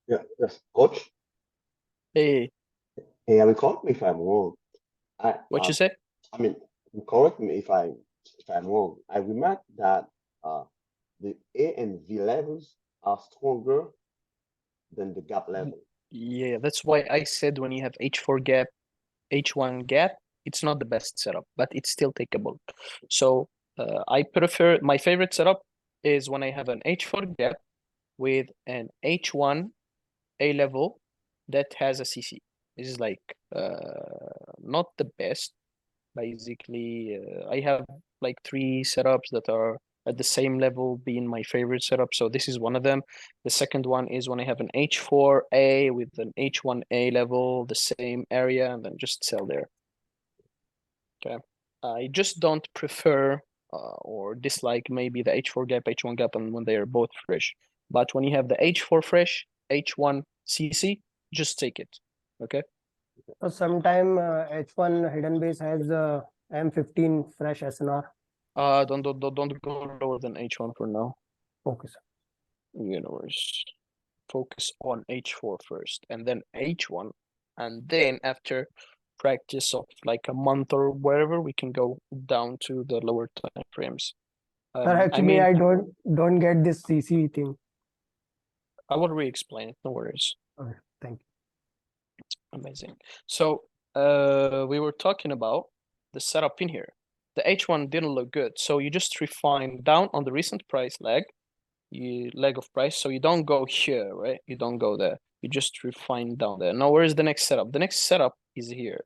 Yeah, yes, coach. Hey, Hey, I mean, correct me if I'm wrong. I what you say? I mean, correct me if I'm wrong. I remarked that uh, the A and V levels are stronger than the gap Y- level. Yeah, that's why I said when you have H4 gap, H1 gap, it's not the best setup, but it's still takeable. So I prefer, my favorite setup is when I have an H4 gap with an H1 A level that has a CC. This is like not the best. Basically, I have like three setups that are at the same level being my favorite setup. So this is one of them. The second one is when I have an H4A with an H1A level, the same area, and then just sell there. Okay. I just don't prefer or dislike maybe the H4 gap, H1 gap, and when they are both fresh. But when you have the H4 fresh, H1 CC, just take it. Okay. So sometime H1 hidden base has M15 fresh SNR. Don't go lower than H1 for now. Okay, sir. Universe. Focus on H4 first, and then H1, and then after practice of like a month or whatever, we can go down to the lower time frames. Sir, I actually, mean, I don't get this CC thing. I will re-explain it. No worries. Okay, thank you. Amazing. So, we were talking about the setup in here. The H1 didn't look good, so you just refine down on the recent price leg, leg of price, so you don't go here, right? You don't go there. You just refine down there. Now, where is the next setup? The next setup is here.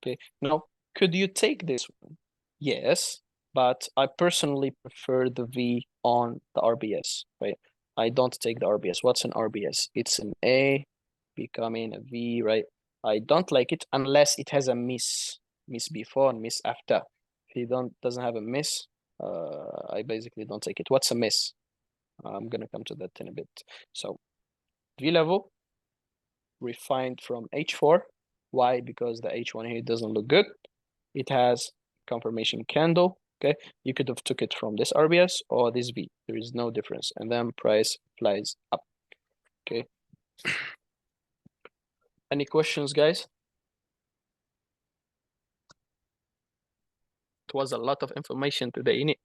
Okay. Now, could you take this one? Yes, but I personally prefer the V on the RBS, right? I don't take the RBS. What's an RBS? It's an A becoming a V, right? I don't like it unless it has a miss before and miss after. If it doesn't have a miss, I basically don't take it. What's a miss? I'm gonna come to that in a bit. So V level refined from H4. Why? Because the H1 here doesn't look good. It has confirmation candle. Okay, you could have took it from this RBS or this V. There is no difference, and then price flies up. Okay. Any questions, guys? It was a lot of information today, innit?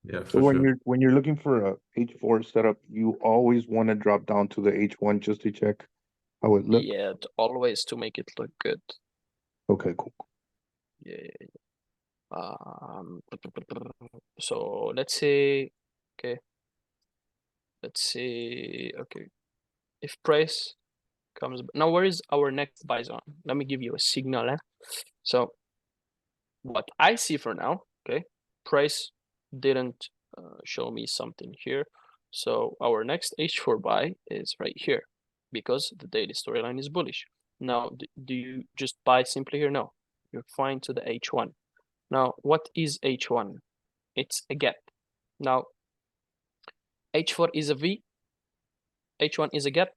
Yeah, So for sure. when you're looking for a H4 setup, you always want to drop down to the H1 just to check how it looks. Yeah, always to make it look good. Okay, cool. Yeah. So let's say, okay, let's say, okay, if price comes now, where is our next buy zone? Let me give you a signal. So what I see for now, okay, price didn't show me something here. So our next H4 buy is right here because the daily storyline is bullish. Now, do you just buy simply here? No, you're fine to the H1. Now, what is H1? It's a gap. Now, H4 is a V, H1 is a gap,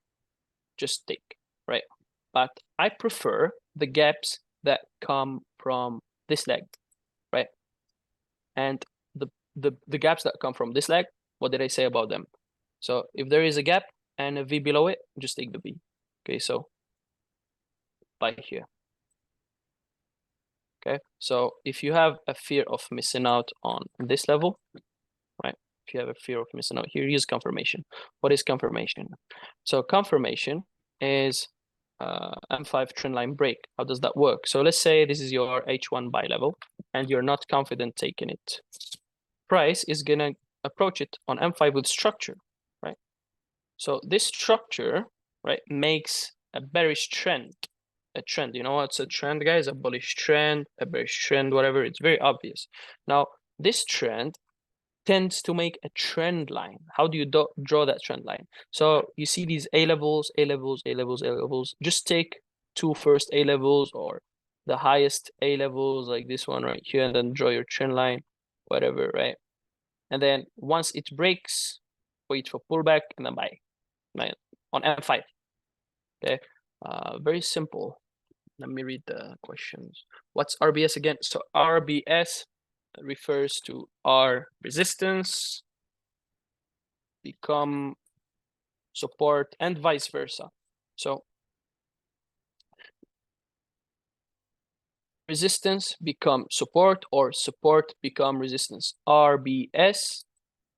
just take, right? But I prefer the gaps that come from this leg, right? And the gaps that come from this leg, what did I say about them? So if there is a gap and a V below it, just take the V. Okay, so buy here. Okay, so if you have a fear of missing out on this level, right? If you have a fear of missing out, here use confirmation. What is confirmation? So confirmation is M5 trendline break. How does that work? So let's say this is your H1 buy level and you're not confident taking it. Price is gonna approach it on M5 with structure, right? So this structure, right, makes a bearish trend. A trend, you know what's a trend, guys? A bullish trend, a bearish trend, whatever. It's very obvious. Now, this trend tends to make a trend line. How do you draw that trend line? So you see these A levels, A levels, A levels, A levels. Just take two first A levels or the highest A levels like this one right here, and then draw your trend line, whatever, right? And then once it breaks, wait for pullback and then buy, right? On M5. Okay, very simple. Let me read the questions. What's RBS again? So RBS refers to R resistance become support, and vice versa. So resistance become support or support become resistance. RBS,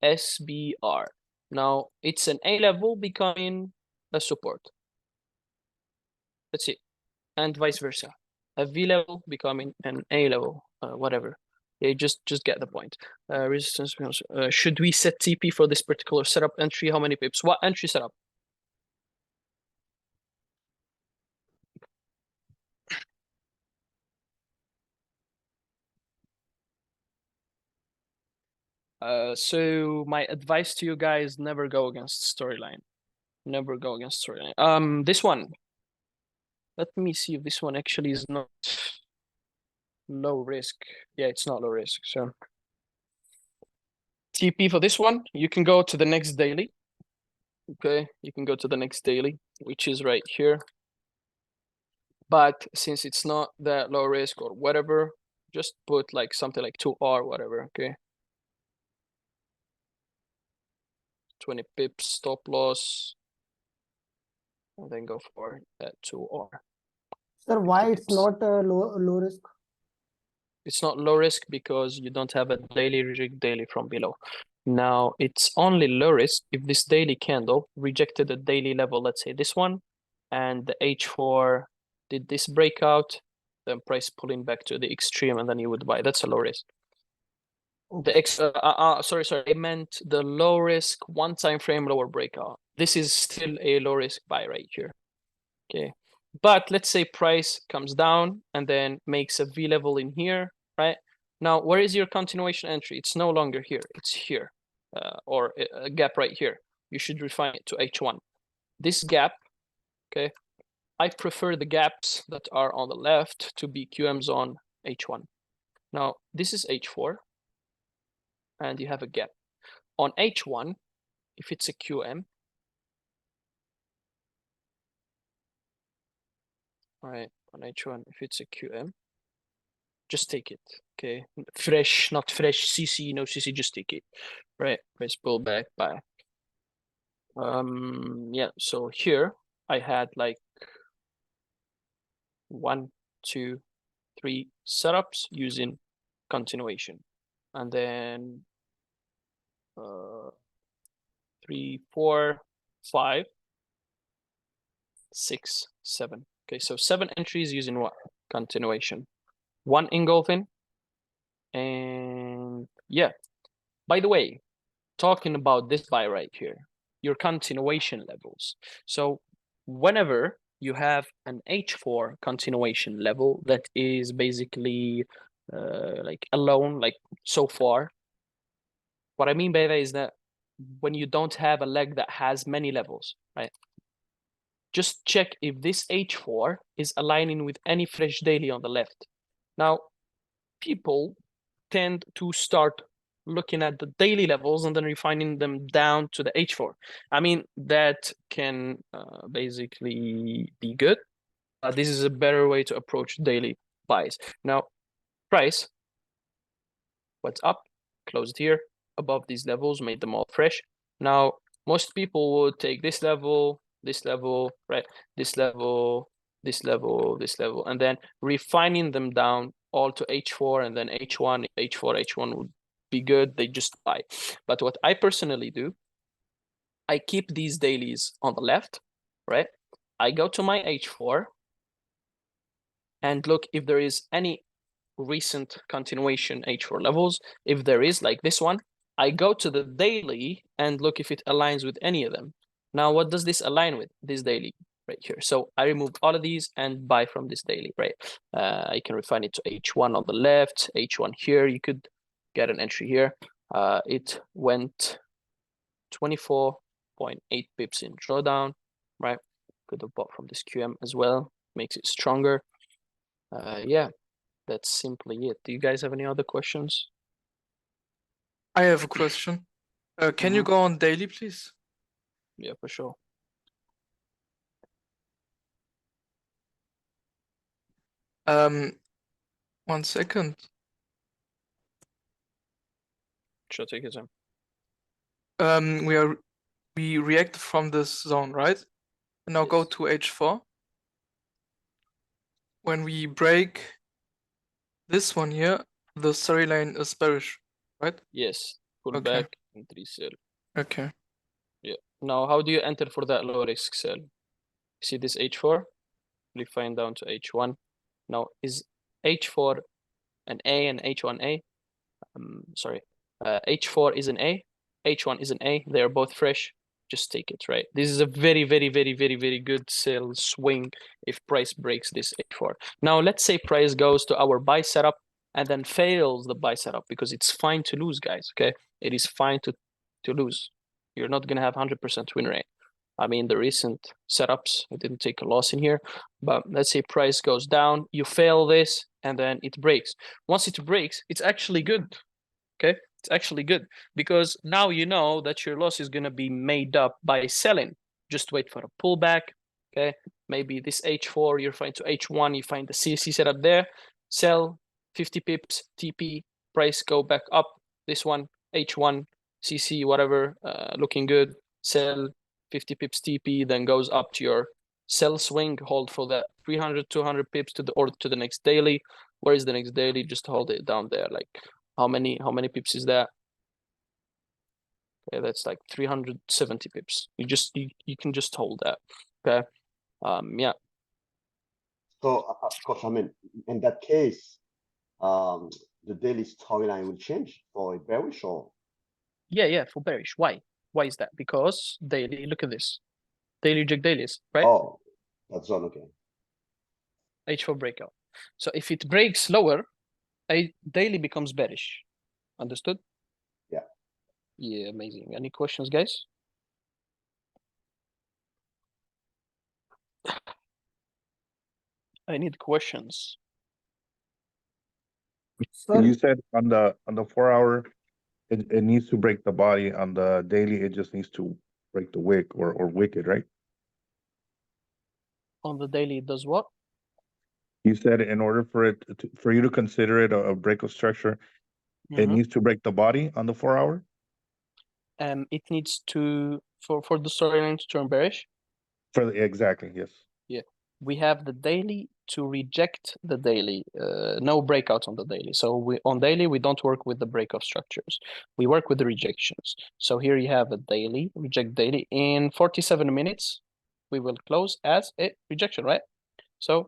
SBR. Now it's an A level becoming a support. Let's see. And vice versa. A V level becoming an A level, whatever. Yeah, just get the point. Resistance becomes, should we set TP for this particular setup entry? How many pips? What entry setup? So my advice to you guys, never go against storyline. Never go against storyline. This one. Let me see if this one actually is not low risk. Yeah, it's not low risk. So TP for this one, you can go to the next daily. Okay, you can go to the next daily, which is right here. But since it's not that low risk or whatever, just put like something like 2R, whatever, okay? 20 pips stop loss, and then go for that 2R. Sir, why it's pips. not low risk? It's not low risk because you don't have a daily reject daily from below. Now, it's only low risk if this daily candle rejected a daily level, let's say this one, and the H4 did this breakout, then price pulling back to the extreme, and then you would buy. That's a low risk. Okay. Sorry, I meant the low risk one time frame lower breakout. This is still a low risk buy right here. Okay. But let's say price comes down and then makes a V level in here, right? Now, where is your continuation entry? It's no longer here, it's here, or a gap right here. You should refine it to H1. This gap, okay, I prefer the gaps that are on the left to be QMs on H1. Now, this is H4, and you have a gap. On H1, if it's a QM, right, on H1, if it's a QM, just take it, okay? Fresh, not fresh, CC, no CC, just take it, right? Price pull back, buy. Yeah, so here I had like 1, 2, 3 setups using continuation, and then 3, 4, 5, 6, 7. Okay, so 7 entries using what? Continuation. 1 engulfing, and yeah. By the way, talking about this buy right here, your continuation levels. So whenever you have an H4 continuation level that is basically like alone, like so far, what I mean by that is that when you don't have a leg that has many levels, right? Just check if this H4 is aligning with any fresh daily on the left. Now, people tend to start looking at the daily levels and then refining them down to the H4. I mean, that can basically be good. This is a better way to approach daily buys. Now, price, what's up, closed here, above these levels, made them all fresh. Now, most people would take this level, right? This level, this level, this level, and then refining them down all to H4 and then H1, H4, H1 would be good. They just buy. But what I personally do, I keep these dailies on the left, right? I go to my H4 and look if there is any recent continuation H4 levels. If there is, like this one, I go to the daily and look if it aligns with any of them. Now, what does this align with? This daily right here. So I remove all of these and buy from this daily, right? I can refine it to H1 on the left, H1 here. You could get an entry here. It went 24.8 pips in drawdown, right? Could have bought from this QM as well. Makes it stronger. Yeah, that's simply it. Do you guys have any other questions? I have a question. Can you go on daily, please? Yeah, for sure. One second. Sure, take your time. We are we react from this zone, right? And now go Yes. to H4. When we break this one here, the storyline is bearish, right? Yes, pull Okay. back and resell. Okay. Now, how do you enter for that low risk sell? See this H4? We find down to H1. Now, is H4 an A and H1 A? Sorry, H4 is an A, H1 is an A. They are both fresh. Just take it, right? This is a very, very, very, very, very good sell swing if price breaks this H4. Now, let's say price goes to our buy setup and then fails the buy setup because it's fine to lose, guys, okay? It is fine to lose. You're not going to have 100% win rate. I mean, the recent setups, I didn't take a loss in here, but let's say price goes down, you fail this, and then it breaks. Once it breaks, it's actually good, okay? It's actually good because now you know that your loss is going to be made up by selling. Just wait for a pullback, okay? Maybe this H4, you're fine to H1, you find the CSC setup there, sell 50 pips, TP, price go back up, this one, H1, CC, whatever, looking good, sell 50 pips TP, then goes up to your sell swing, hold for that 300, 200 pips to the next daily. Where is the next daily? Just hold it down there. Like how many pips is that? Okay, that's like 370 pips. You can just hold that. Okay. Yeah. So, coach, I mean, in that case, the daily storyline will change for a bearish or Yeah, for bearish. Why? Why is that? Because daily, look at this. Daily reject dailies, right? oh, that's zone, okay. H4 breakout. So if it breaks lower, a daily becomes bearish. Understood? Yeah. Yeah, amazing. Any questions, guys? I need questions. Sir, You said on the 4 hour, it needs to break the body. On the daily, it just needs to break the wick or wicked, right? On the daily, it does what? You said in order for it to, for you to consider it a break of structure, it needs to break the body on the 4 hour. It needs to for the storyline to turn bearish. Exactly, yes. We have the daily to reject the daily. No breakouts on the daily. So on daily we don't work with the breakout structures. We work with the rejections. So here you have a daily reject daily. In 47 minutes, we will close as a rejection, right? So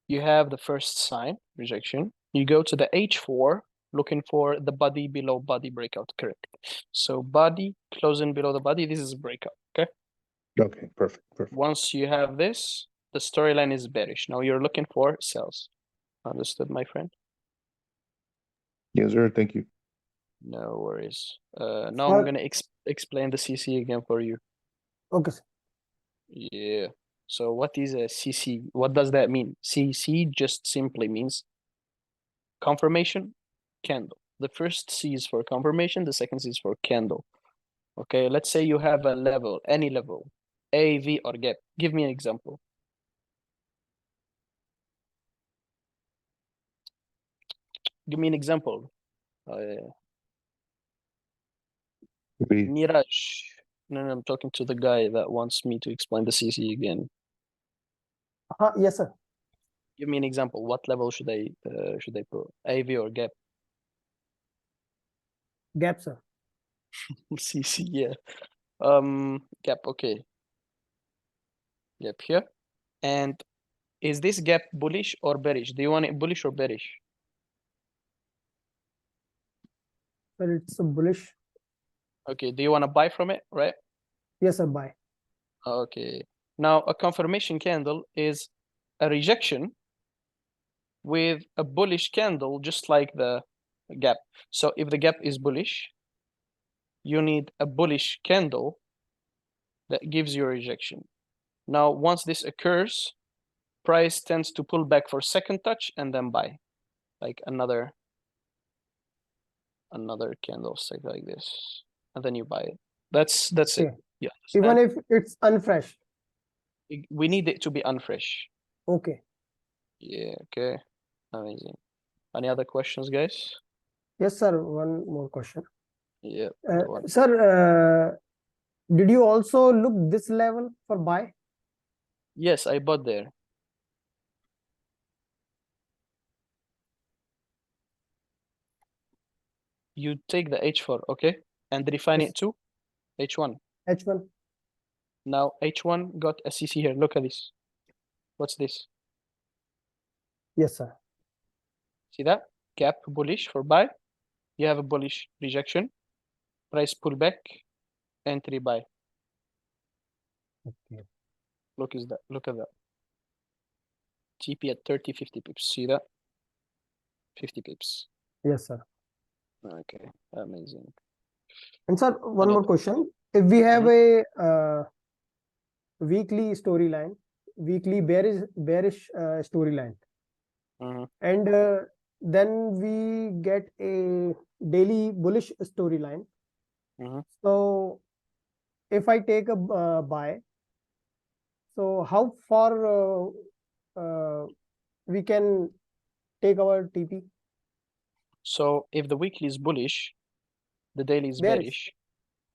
you have the first sign rejection. You go to the H4 looking for the body below body breakout, correct? So body closing below the body. This is a breakout. Okay. Okay, perfect. Once you have this, the storyline is bearish. Now you're looking for sells. Understood, my friend? Yes, sir. Thank you. No worries. Now I'm gonna explain the CC again for you. okay, sir. Yeah. So what is a CC? What does that mean? CC just simply means confirmation candle. The first C is for confirmation, the second C is for candle. Okay, let's say you have a level, any level, A, V, or gap. Give me an example. Give me an example. We Niraj. No, I'm talking to the guy that wants me to explain the CC again. Yes, sir. Give me an example. What level should I put? AV or gap? Gap, sir. CC, yeah. Gap, okay. Gap here. And is this gap bullish or bearish? Do you want it bullish or bearish? Sir, it's a bullish. Okay, do you want to buy from it, right? Yes, sir. Buy. Okay. Now, a confirmation candle is a rejection with a bullish candle, just like the gap. So if the gap is bullish, you need a bullish candle that gives you a rejection. Now, once this occurs, price tends to pull back for second touch and then buy, like another candlestick like this, and then you buy it. That's it. Okay. Yeah. Even if it's unfresh. We need it to be unfresh. Okay. Yeah. Okay. Amazing. Any other questions, guys? Yes, sir. One more question. Yeah. Sir, Did you also look this level for buy? Yes, I bought there. You take the H4, okay? And refine Yes. it to H1. H1. Now H1 got a CC here. Look at this. What's this? Yes, sir. See that? Gap bullish for buy. You have a bullish rejection. Price pullback. Entry buy. Okay. Look is that. Look at that. GP at 30, 50 pips. See that? 50 pips. Yes, sir. Okay, amazing. And sir, one more Another. question. If we have a weekly storyline, weekly bearish storyline, Mhm. and then we get a daily bullish storyline. Mhm. So if I take a buy, so how far we can take our TP? So if the weekly is bullish, the daily is Bearish. bearish.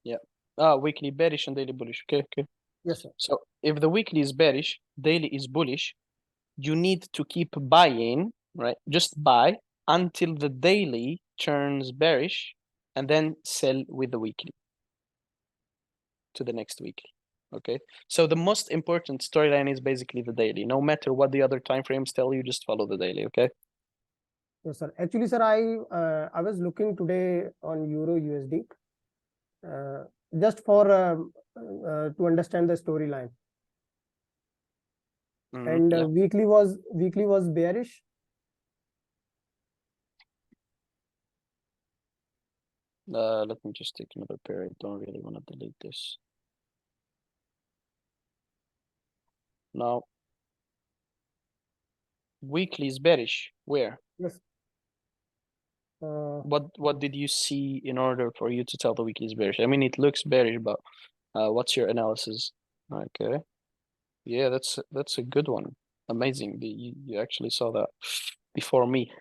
Yeah. Ah, weekly bearish and daily bullish. Okay, okay. Yes, sir. So if the weekly is bearish, daily is bullish, you need to keep buying, right? Just buy until the daily turns bearish and then sell with the weekly to the next weekly. Okay. So the most important storyline is basically the daily. No matter what the other time frames tell you, just follow the daily. Okay. Yes, sir. Actually, sir, I was looking today on Euro USD just for to understand the storyline. And Yeah. weekly was bearish. Let me just take another pair. I don't really want to delete this. Now, weekly is bearish. Where? Yes. What did you see in order for you to tell the weekly is bearish? I mean, it looks bearish, but what's your analysis? Okay. Yeah, that's a good one. Amazing. You actually saw that before me.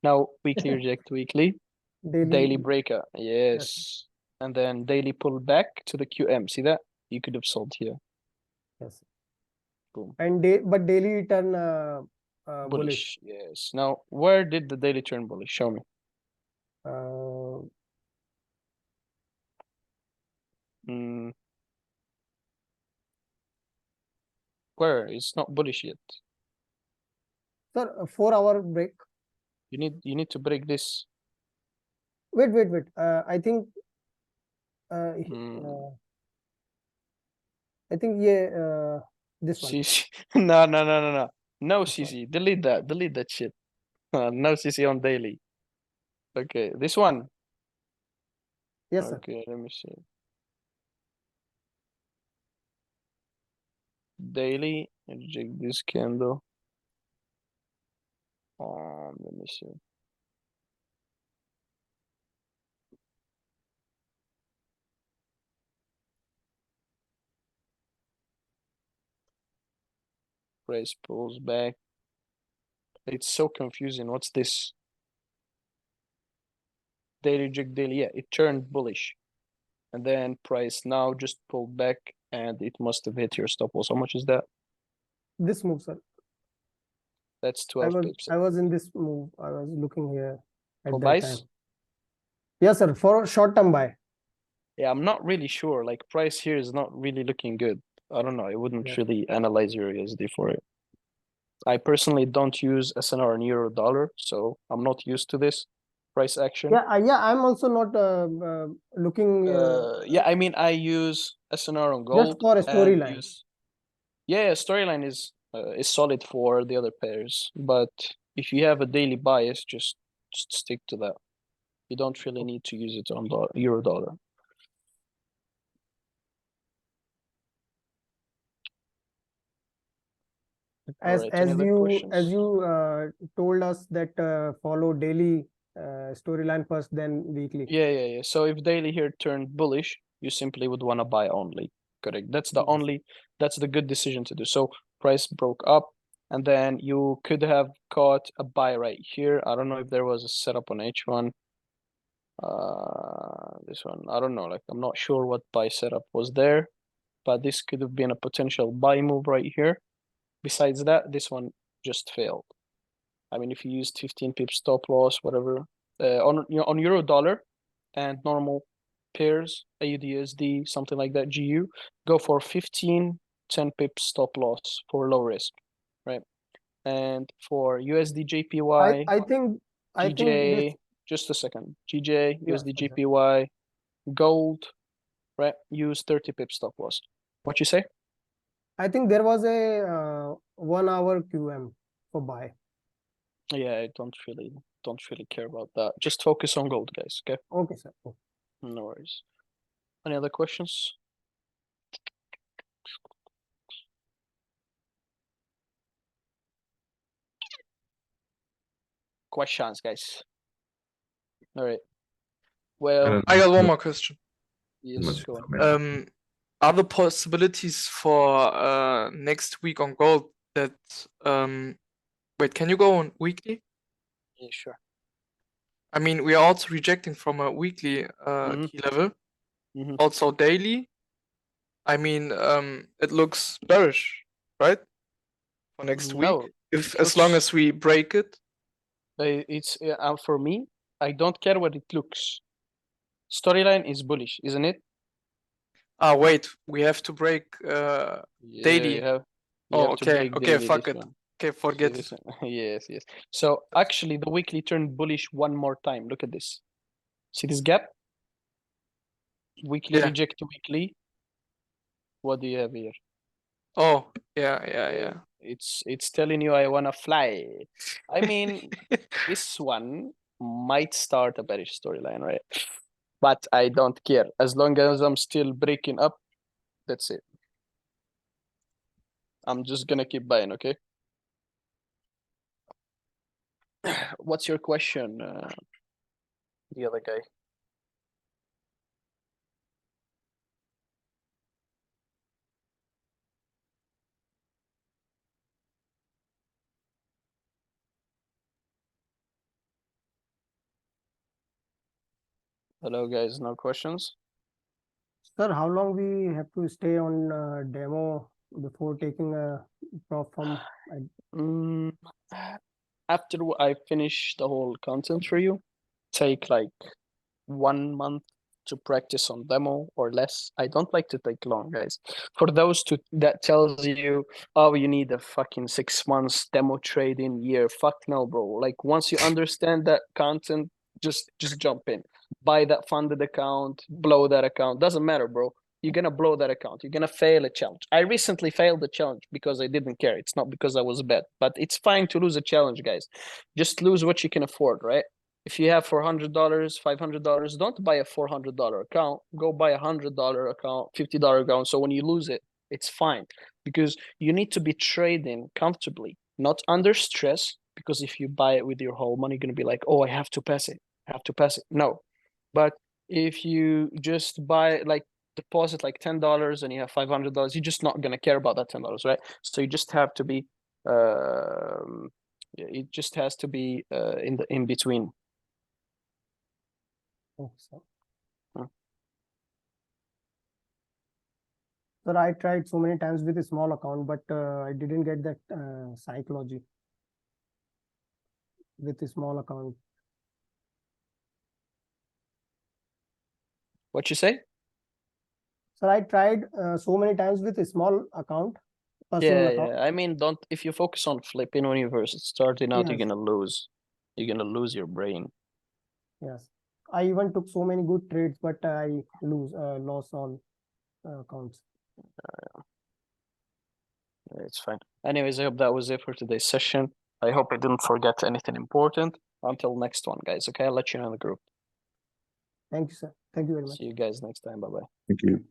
Now weekly reject weekly, daily breaker. Yes. And then daily pull back to the QM. See that? You could have sold here. Yes. Boom. And but daily turn bullish. Bullish. Yes. Now, where did the daily turn bullish? Show me. Mm, where? It's not bullish yet. Sir, a 4-hour break. You need to break this. Wait. I think yeah, this one. CC. No. No This one. CC. Delete that. Delete that shit. No CC on daily. Okay, this one. Yes, sir. Okay, let me see. Daily, reject this candle. Let me see. Price pulls back. It's so confusing. What's this? Daily reject daily. Yeah, it turned bullish. And then price now just pulled back and it must have hit your stop loss. How much is that? This move, sir. That's 12 pips. I was in this move. I was looking here at For that buys? time. Yes, sir. For short-term buy. Yeah, I'm not really sure. Like price here is not really looking good. I don't know. I wouldn't really analyze your USD for it. I personally don't use SNR and euro dollar, so I'm not used to this price action. Yeah, I'm also not looking. Yeah, I mean, I use SNR on gold. Just for a storyline. Yeah, storyline is solid for the other pairs, but if you have a daily bias, just stick to that. You don't really need to use it on euro dollar. As Alright, any other questions? as you told us that follow daily storyline first, then weekly. Yeah. So if daily here turned bullish, you simply would want to buy only. Correct. That's the Yes. that's the good decision to do. So price broke up and then you could have caught a buy right here. I don't know if there was a setup on H1. This one, I don't know, like I'm not sure what buy setup was there, but this could have been a potential buy move right here. Besides that, this one just failed. I mean, if you used 15 pips stop loss, whatever, on euro dollar and normal pairs, AUD/USD, something like that, GU, go for 15, 10 pips stop loss for low risk, right? And for USD JPY, I think this, GJ, just a second, GJ, yeah, USD exactly. JPY, gold, right? Use 30 pips stop loss. What you say? I think there was a 1 hour QM for buy. Yeah, I don't really care about that. Just focus on gold, guys. Okay, Okay, sir. Okay. no worries. Any other questions? Questions, guys. All right. Well, I got one more question. yes, go on. Are the possibilities for next week on gold that wait, can you go on weekly? Yeah, sure. I mean, we are also rejecting from a weekly Mhm. key level. Mhm. Also daily. I mean, it looks bearish, right? For next No, week. If it as long looks- as we break it. It's for me. I don't care what it looks. Storyline is bullish, isn't it? Ah, wait, we have to break Yeah, daily. you have Oh, to okay, break okay, daily fuck this it. one. Okay, See forget this it. one? Yes, yes. So actually, the weekly turned bullish one more time. Look at this. See this gap? Weekly Yeah. reject to weekly. What do you have here? Oh, yeah. It's telling you I wanna fly. I mean, this one might start a bearish storyline, right? But I don't care. As long as I'm still breaking up, that's it. I'm just gonna keep buying, okay? What's your question, the other guy? Hello, guys. No questions? Sir, how long we have to stay on demo before taking a prop from? Mm, after I finish the whole content for you, take like 1 month to practice on demo or less. I don't like to take long, guys. For those that tells you, oh, you need a fucking 6 months demo trading year. Fuck no, bro. Like once you understand that content, just jump in. Buy that funded account, blow that account. Doesn't matter, bro. You're gonna blow that account. You're gonna fail a challenge. I recently failed the challenge because I didn't care. It's not because I was bad, but it's fine to lose a challenge, guys. Just lose what you can afford, right? If you have $400, $500, don't buy a $400 account. Go buy $100 account, $50 account. So when you lose it, it's fine because you need to be trading comfortably, not under stress. Because if you buy it with your whole money, you're gonna be like, oh, I have to pass it. I have to pass it. No, but if you just buy like deposit like $10 and you have $500, you're just not gonna care about that $10, right? So you just have to be it just has to be in between. Okay, sir. Huh. Sir, I tried so many times with a small account, but I didn't get that psychology with a small account. What you say? Sir, I tried so many times with a small account, personal Yeah, account. yeah. I mean, don't if you focus on flipping when you're first starting out, you're Yes. gonna lose. You're gonna lose your brain. Yes. I even took so many good trades, but I lost all accounts. It's fine. Anyways, I hope that was it for today's session. I hope I didn't forget anything important. Until next one, guys. Okay, I'll let you know in the group. Thank you, sir. Thank you very much. See you guys next time. Bye bye. Thank you.